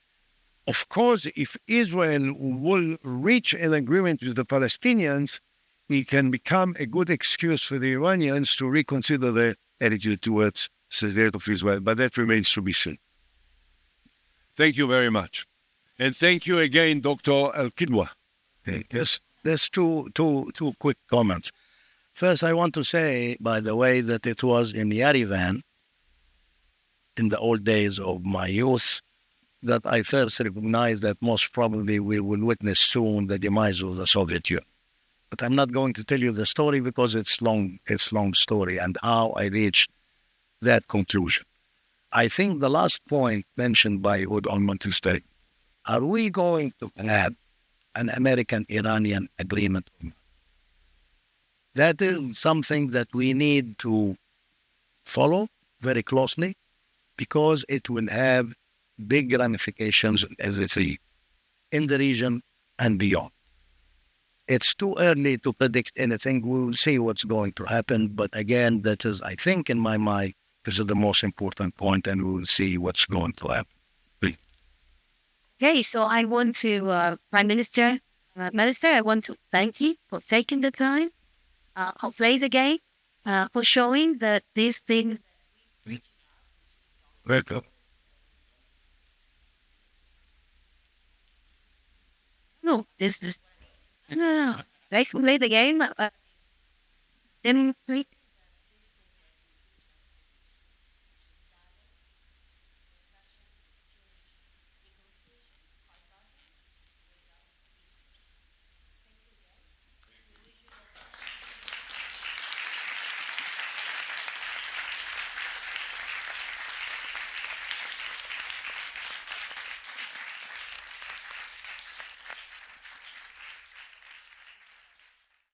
S1: Of course, if Israel will reach an agreement with the Palestinians, it can become a good excuse for the Iranians to reconsider their attitude towards the state of Israel, but that remains to be seen. Thank you very much. And thank you again, Dr. Al-Kidwa.
S2: Yes, there's two quick comments. First, I want to say, by the way, that it was in Yerevan, in the old days of my youth, that I first recognized that most probably we will witness soon the demise of the Soviet Union. But I'm not going to tell you the story because it's long story and how I reached that conclusion. I think the last point mentioned by Ehud Olmert is that, are we going to have an American-Iranian agreement? That is something that we need to follow very closely, because it will have big ramifications, as I say, in the region and beyond. It's too early to predict anything. We will see what's going to happen. But again, that is, I think, in my mind, this is the most important point, and we will see what's going to happen. Please.
S3: Okay, so I want to, Prime Minister, I want to thank you for taking the time, hopefully again, for showing that these things.
S1: Welcome.
S3: No, this is. No. Let's play the game. Demonstrate